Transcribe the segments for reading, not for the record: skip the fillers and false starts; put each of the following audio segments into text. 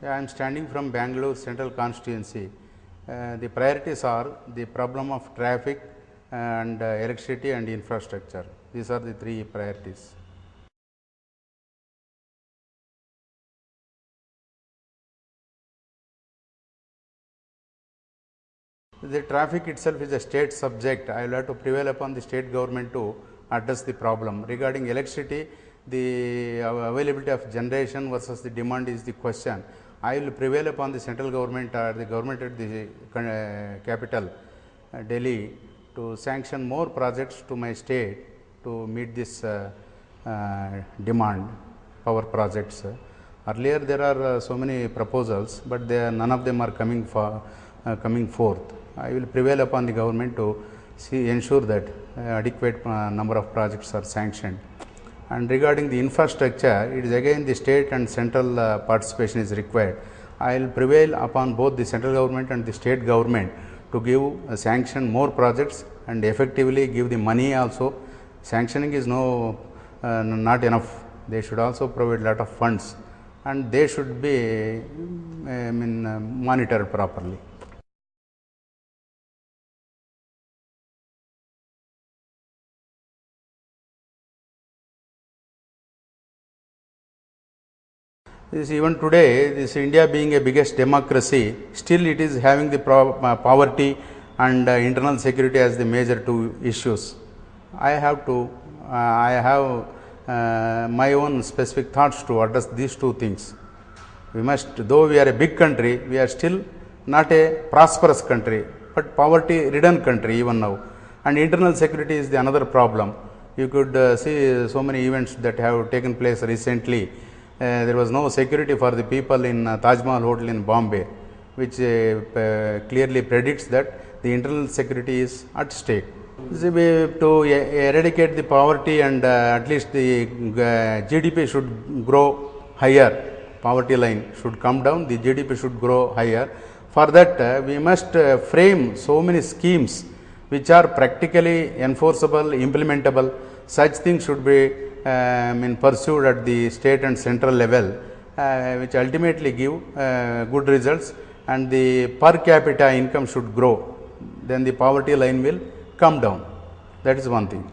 I am standing from Bangalore Central Constituency. The priorities are the problem of traffic and electricity and infrastructure. These are the three priorities. The traffic itself is a state subject. I will have to prevail upon the state government to address the problem. Regarding electricity, the availability of generation versus the demand is the question. I will prevail upon the central government or the government at the capital, Delhi, to sanction more projects to my state to meet this demand, power projects. Earlier there are so many proposals, but none of them are coming forth. I will prevail upon the government to ensure that adequate number of projects are sanctioned. And regarding the infrastructure, it is again the state and central participation is required. I will prevail upon both the central government and the state government to give sanction more projects and effectively give the money also. Sanctioning is not enough. They should also provide lot of funds and they should be monitored properly. Even today, this India being a biggest democracy, still it is having the poverty and internal security as the major two issues. I have my own specific thoughts to address these two things. We must, though we are a big country, we are still not a prosperous country, but poverty-ridden country even now. And internal security is the another problem. You could see so many events that have taken place recently. There was no security for the people in Taj Mahal Hotel in Bombay, which clearly predicts that the internal security is at stake. To eradicate the poverty and at least the GDP should grow higher, poverty line should come down, the GDP should grow higher. For that, we must frame so many schemes which are practically enforceable, implementable. Such things should be pursued at the state and central level, which ultimately give good results, and the per capita income should grow. Then the poverty line will come down. That is one thing.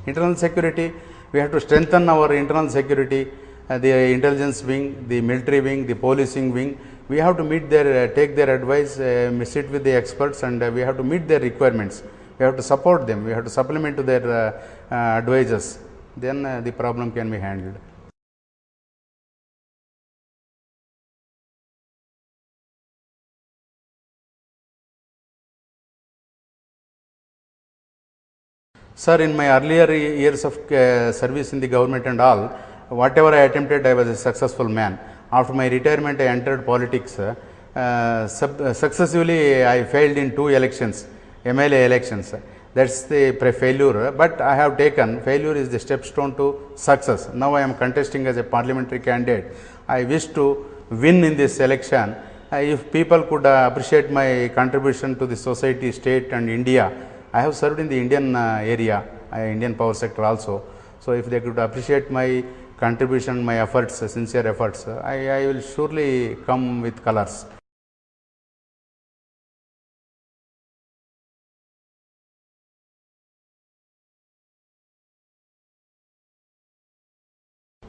Internal security, we have to strengthen our internal security, the intelligence wing, the military wing, the policing wing. We have to take their advice, sit with the experts, and we have to meet their requirements. We have to support them. We have to supplement to their advices. Then the problem can be handled. Sir, in my earlier years of service in the government and all, whatever I attempted, I was a successful man. After my retirement, I entered politics. Successively, I failed in 2 elections, MLA elections. That's the failure, but I have taken failure is the stepstone to success. Now I am contesting as a parliamentary candidate. I wish to win in this election. If people could appreciate my contribution to the society, state and India, I have served in the Indian area, Indian power sector also. So if they could appreciate my contribution, my efforts, sincere efforts, I will surely come with colors.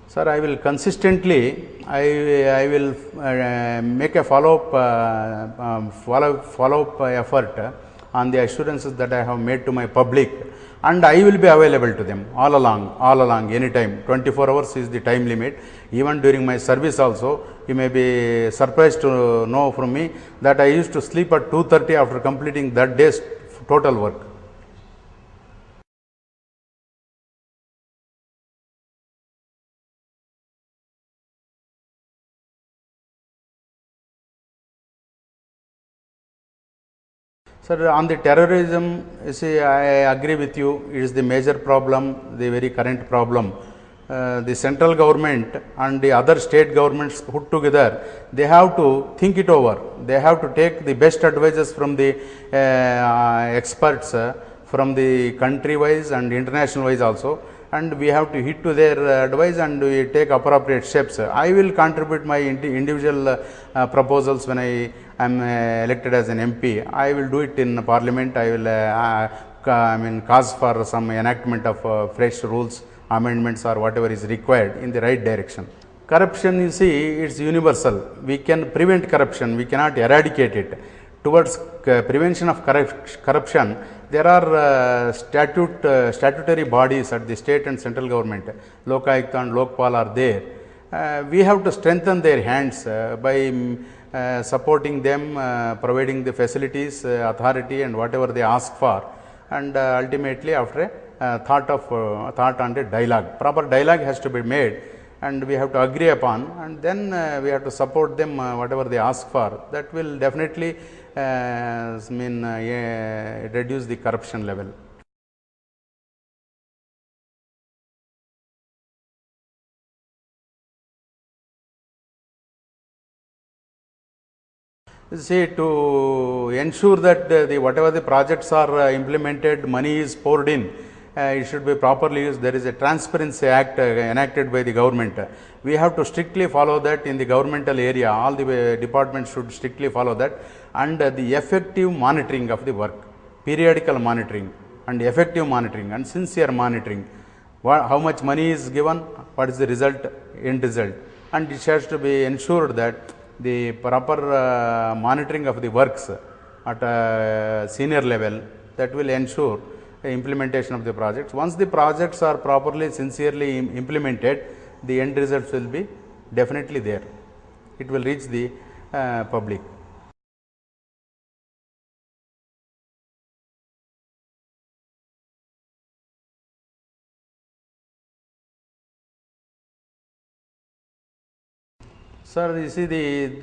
Sir, I will consistently, I will make a follow-up effort on the assurances that I have made to my public, and I will be available to them all along, anytime. 24 hours is the time limit. Even during my service also, you may be surprised to know from me that I used to sleep at 2:30 after completing that day's total work. Sir, on the terrorism, you see, I agree with you. It is the major problem, the very current problem. The central government and the other state governments put together, they have to think it over. They have to take the best advices from the experts from the country wise and international wise also. and we have to heed to their advice and we take appropriate steps. I will contribute my individual proposals when I am elected as an MP. I will do it in Parliament. I will cause for some enactment of fresh rules, amendments or whatever is required in the right direction. Corruption, you see, it's universal. We can prevent corruption, we cannot eradicate it. Towards prevention of corruption, there are statutory bodies at the state and central government. Lokayukta and Lokpal are there. We have to strengthen their hands by supporting them, providing the facilities, authority and whatever they ask for, and ultimately after a thought and a dialogue. Proper dialogue has to be made and we have to agree upon, and then we have to support them whatever they ask for. That will definitely reduce the corruption level. See, to ensure that whatever the projects are implemented, money is poured in, it should be properly used. There is a Transparency Act enacted by the government. We have to strictly follow that in the governmental area. All the departments should strictly follow that, and the effective monitoring of the work, periodical monitoring and effective monitoring and sincere monitoring. How much money is given, what is the result, end result, and it has to be ensured that the proper monitoring of the works at a senior level, that will ensure implementation of the projects. Once the projects are properly, sincerely implemented, the end results will be definitely there. It will reach the public. Sir, you see,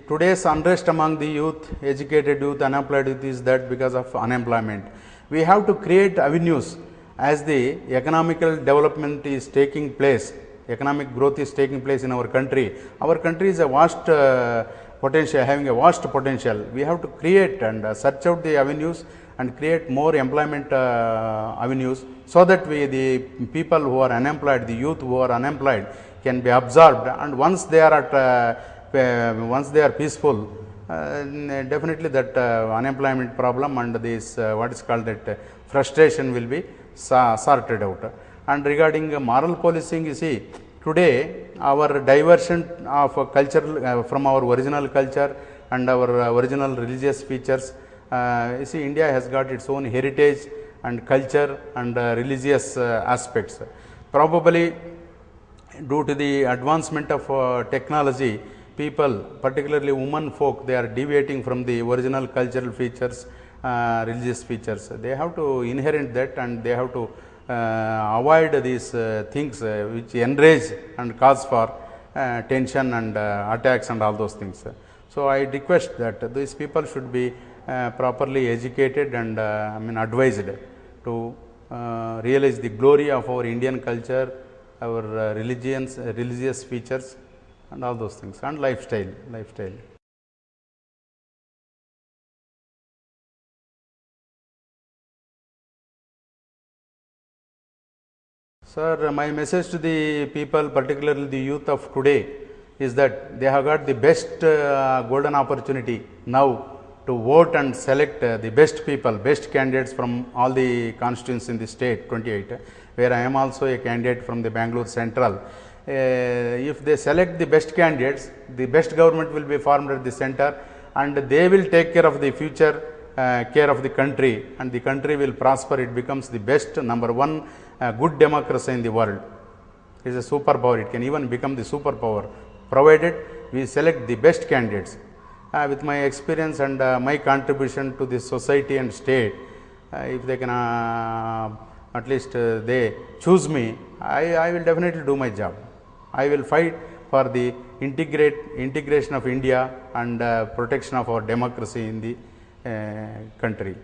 today's unrest among the youth, educated youth, unemployed youth, is that because of unemployment. We have to create avenues as the economical development is taking place, economic growth is taking place in our country. Our country is a vast potential, having a vast potential. We have to create and search out the avenues and create more employment avenues, so that the people who are unemployed, the youth who are unemployed, can be absorbed, and once they are once they are peaceful, definitely that unemployment problem and this what is called that frustration will be sorted out. And regarding moral policing, you see, today our diversion of culture from our original culture and our original religious features, you see, India has got its own heritage and culture and religious aspects. Probably due to the advancement of technology, people, particularly women folk, they are deviating from the original cultural features, religious features. They have to inherit that, and they have to avoid these things which enrage and cause for tension and attacks and all those things. So I request that these people should be properly educated and advised to realize the glory of our Indian culture, our religious features and all those things, and lifestyle. Sir, my message to the people, particularly the youth of today, is that they have got the best golden opportunity now to vote and select the best people, best candidates from all the constituencies in the state, 28, where I am also a candidate from the Bangalore Central. If they select the best candidates, the best government will be formed at the center, and they will take care of the future care of the country, and the country will prosper. It becomes the best, number one, good democracy in the world. It is a superpower. It can even become the superpower, provided we select the best candidates. With my experience and my contribution to the society and state, if they can at least they choose me, I will definitely do my job. I will fight for the integration of India and protection of our democracy in the country.